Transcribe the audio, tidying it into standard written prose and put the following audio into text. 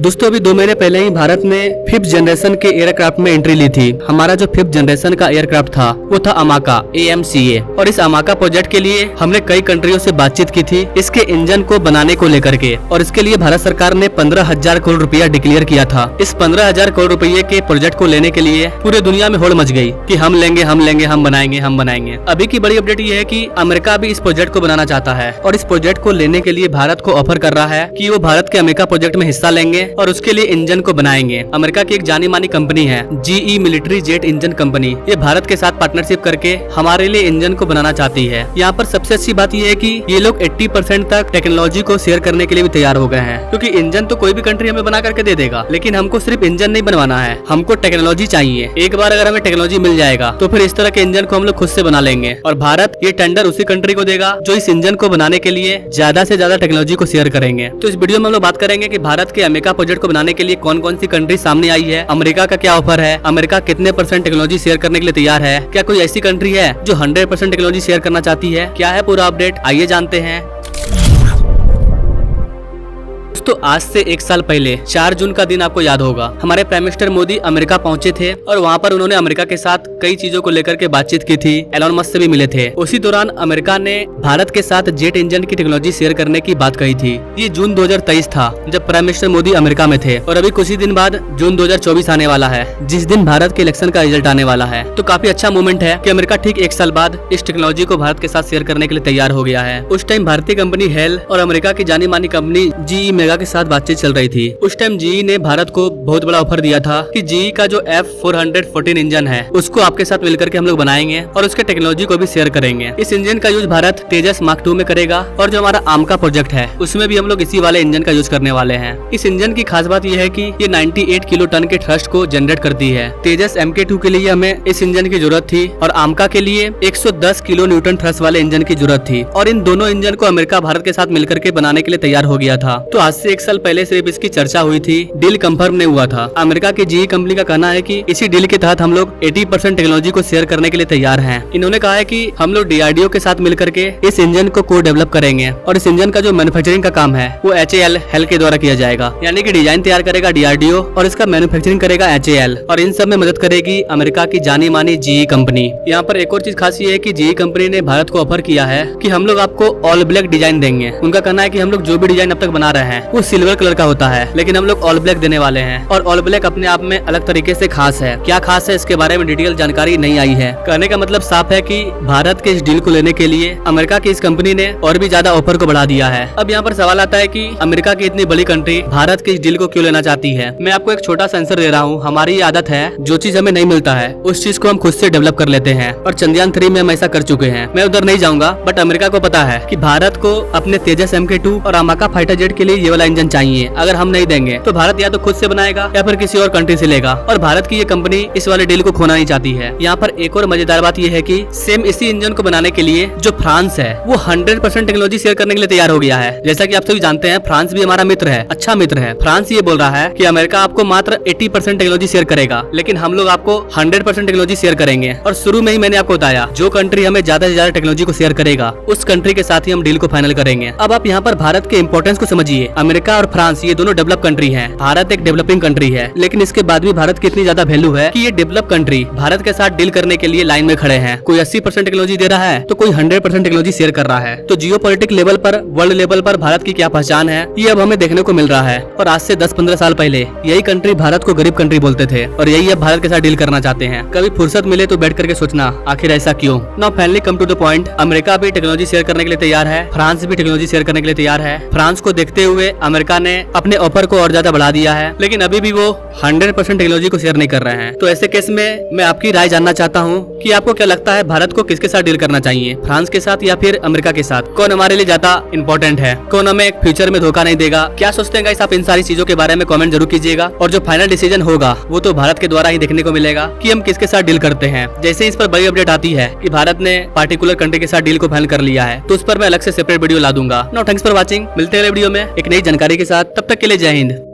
दोस्तों अभी 2 महीने पहले ही भारत ने 5th जनरेशन के एयरक्राफ्ट में एंट्री ली थी। हमारा जो 5th जनरेशन का एयरक्राफ्ट था वो था अमाका AMCA। और इस अमाका प्रोजेक्ट के लिए हमने कई कंट्रियों से बातचीत की थी इसके इंजन को बनाने को लेकर के, और इसके लिए भारत सरकार ने 15,000 करोड़ रुपया डिक्लेयर किया था। इस 15,000 करोड़ रुपये के प्रोजेक्ट को लेने के लिए पूरे दुनिया में होड़ मच गई कि हम लेंगे, हम बनाएंगे। अभी की बड़ी अपडेट ये है कि अमेरिका भी इस प्रोजेक्ट को बनाना चाहता है और इस प्रोजेक्ट को लेने के लिए भारत को ऑफर कर रहा है कि वो भारत के अमेरिका प्रोजेक्ट में हिस्सा लेंगे और उसके लिए इंजन को बनाएंगे। अमेरिका की एक जानी मानी कंपनी है GE military jet engine company, ये भारत के साथ पार्टनरशिप करके हमारे लिए इंजन को बनाना चाहती है। यहाँ पर सबसे अच्छी बात यह है कि ये लोग 80% तक टेक्नोलॉजी को शेयर करने के लिए भी तैयार हो गए हैं, क्योंकि इंजन तो कोई भी कंट्री हमें बना करके दे देगा, लेकिन हमको सिर्फ इंजन नहीं बनवाना है, हमको टेक्नोलॉजी चाहिए। एक बार अगर हमें टेक्नोलॉजी मिल जाएगा तो फिर इस तरह के इंजन को हम लोग खुद से बना लेंगे और भारत ये टेंडर उसी कंट्री को देगा जो इस इंजन को बनाने के लिए ज्यादा से ज्यादा टेक्नोलॉजी को शेयर करेंगे। तो इस वीडियो में हम लोग बात करेंगे कि भारत के अमेरिका प्रोजेक्ट को बनाने के लिए कौन कौन सी कंट्री सामने आई है, अमेरिका का क्या ऑफर है, अमेरिका कितने % टेक्नोलॉजी शेयर करने के लिए तैयार है, क्या कोई ऐसी कंट्री है जो 100% टेक्नोलॉजी शेयर करना चाहती है, क्या है पूरा अपडेट, आइए जानते हैं। तो आज से 1 साल पहले 4 जून का दिन आपको याद होगा, हमारे प्राइम मिनिस्टर मोदी अमेरिका पहुंचे थे और वहां पर उन्होंने अमेरिका के साथ कई चीजों को लेकर के बातचीत की थी। एलोन मस्क से भी मिले थे। उसी दौरान अमेरिका ने भारत के साथ जेट इंजन की टेक्नोलॉजी शेयर करने की बात कही थी। ये जून 2023 था जब प्राइम मिनिस्टर मोदी अमेरिका में थे और अभी कुछ ही दिन बाद जून 2024 आने वाला है, जिस दिन भारत के इलेक्शन का रिजल्ट आने वाला है। तो काफी अच्छा मूवमेंट है कि अमेरिका ठीक 1 साल बाद इस टेक्नोलॉजी को भारत के साथ शेयर करने के लिए तैयार हो गया है। उस टाइम भारतीय कंपनी हेल और अमेरिका की जानी मानी कंपनी GE मेगा के साथ बातचीत चल रही थी। उस टाइम GE ने भारत को बहुत बड़ा ऑफर दिया था कि GE का जो F414 इंजन है उसको आपके साथ मिलकर के हम लोग बनाएंगे और उसके टेक्नोलॉजी को भी शेयर करेंगे। इस इंजन का यूज भारत तेजस मार्क 2 में करेगा और जो हमारा आमका प्रोजेक्ट है उसमें भी हम लोग इसी वाले इंजन का यूज करने वाले हैं। इस इंजन की खास बात यह है कि ये 98 किलो टन के थ्रस्ट को जनरेट करती है। तेजस MK2 के लिए हमें इस इंजन की जरूरत थी और आमका के लिए 110 किलो न्यूटन थ्रस्ट वाले इंजन की जरूरत थी, और इन दोनों इंजन को अमेरिका भारत के साथ मिलकर के बनाने के लिए तैयार हो गया था। तो आज से 1 साल पहले सिर्फ इसकी चर्चा हुई थी, डील कंफर्म नहीं हुआ था। अमेरिका की GE कंपनी का कहना है कि इसी डील के तहत हम लोग 80% टेक्नोलॉजी को शेयर करने के लिए तैयार हैं। इन्होंने कहा है कि हम लोग DRDO के साथ मिलकर के इस इंजन को को डेवलप करेंगे और इस इंजन का जो मैन्युफैक्चरिंग का काम है वो HAL के द्वारा किया जाएगा, यानी कि डिजाइन तैयार करेगा DRDO और इसका मैन्युफैक्चरिंग करेगा HAL, और इन सब में मदद करेगी अमेरिका की जानी मानी GE कंपनी। यहाँ पर एक और चीज खास ये है कि GE कंपनी ने भारत को ऑफर किया है कि हम लोग आपको ऑल ब्लैक डिजाइन देंगे। उनका कहना है कि हम लोग जो भी डिजाइन अब तक बना रहे हैं वो सिल्वर कलर का होता है, लेकिन हम लोग ऑल ब्लैक देने वाले हैं और ऑल ब्लैक अपने आप में अलग तरीके से खास है। क्या खास है इसके बारे में डिटेल जानकारी नहीं आई है। कहने का मतलब साफ है कि भारत के इस डील को लेने के लिए अमेरिका की इस कंपनी ने और भी ज्यादा ऑफर को बढ़ा दिया है। अब यहाँ पर सवाल आता है कि अमेरिका की इतनी बड़ी कंट्री भारत के इस डील को क्यों लेना चाहती है। मैं आपको एक छोटा सा आंसर दे रहा हूँ। हमारी ये आदत है जो चीज हमें नहीं मिलता है उस चीज को हम खुद से डेवलप कर लेते हैं, और चंद्रयान 3 में हम ऐसा कर चुके हैं। मैं उधर नहीं जाऊंगा, बट अमेरिका को पता है कि भारत को अपने तेजस MK2 और अमाका फाइटर जेट के लिए ये वाला इंजन चाहिए। अगर हम नहीं देंगे तो भारत या तो खुद से बनाएगा या फिर किसी और कंट्री से लेगा, और भारत की ये कंपनी इस वाले डील को खोना नहीं चाहती है। यहाँ पर एक और मजेदार बात यह है कि सेम इसी इंजन को बनाने के लिए जो फ्रांस है वो 100% टेक्नोलॉजी शेयर करने के लिए तैयार हो गया है। जैसा कि आप सभी जानते हैं फ्रांस भी हमारा मित्र है, अच्छा मित्र है। फ्रांस ये बोल रहा है कि अमेरिका आपको मात्र 80% टेक्नोलॉजी शेयर करेगा, लेकिन हम लोग आपको 100% टेक्नोलॉजी शेयर करेंगे। और शुरू में ही मैंने आपको बताया जो कंट्री हमें ज्यादा से ज्यादा टेक्नोलॉजी को शेयर करेगा उस कंट्री के साथ ही हम डील को फाइनल करेंगे। अब आप यहाँ पर भारत के इंपोर्टेंस को समझिए। अमेरिका और फ्रांस ये दोनों डेवलप कंट्री है, भारत एक डेवलपिंग कंट्री है, लेकिन इसके बाद भी भारत की इतनी ज्यादा वैल्यू है कि ये डेवलप कंट्री भारत के साथ डील करने के लिए लाइन में खड़े हैं। कोई 80% टेक्नोलॉजी दे रहा है तो कोई 100% टेक्नोलॉजी शेयर कर रहा है। तो जियोपॉलिटिक लेवल पर, वर्ल्ड लेवल पर भारत की क्या पहचान है ये अब हमें देखने को मिल रहा है। और आज से 10-15 साल पहले यही कंट्री भारत को गरीब कंट्री बोलते थे और यही अब भारत के साथ डील करना चाहते हैं। कभी फुर्सत मिले तो बैठ करके सोचना आखिर ऐसा क्यों। Now finally come to the point, America भी टेक्नोलॉजी शेयर करने के लिए तैयार है, फ्रांस भी टेक्नोलॉजी शेयर करने के लिए तैयार है। फ्रांस को देखते हुए अमेरिका ने अपने ऑफर को और ज्यादा बढ़ा दिया है, लेकिन अभी भी वो 100% टेक्नोलॉजी को शेयर नहीं कर रहे हैं। तो ऐसे केस में मैं आपकी राय जानना चाहता हूँ कि आपको क्या लगता है भारत को किसके साथ डील करना चाहिए, फ्रांस के साथ या फिर अमेरिका के साथ। कौन हमारे लिए ज्यादा इंपॉर्टेंट है, कौन हमें एक फ्यूचर में धोखा नहीं देगा। क्या सोचते हैं गाइस आप इन सारी चीजों के बारे में कमेंट जरूर कीजिएगा, और जो फाइनल डिसीजन होगा वो तो भारत के द्वारा ही देखने को मिलेगा कि हम किसके साथ डील करते हैं। जैसे इस पर बड़ी अपडेट आती है कि भारत ने पार्टिकुलर कंट्री के साथ डील को फाइनल कर लिया है तो उस पर मैं अलग से सेपरेट वीडियो ला दूंगा। नो थैंक्स फॉर वॉचिंग, मिलते हैं अगले वीडियो में एक नई जानकारी के साथ। तब तक के लिए जय हिंद।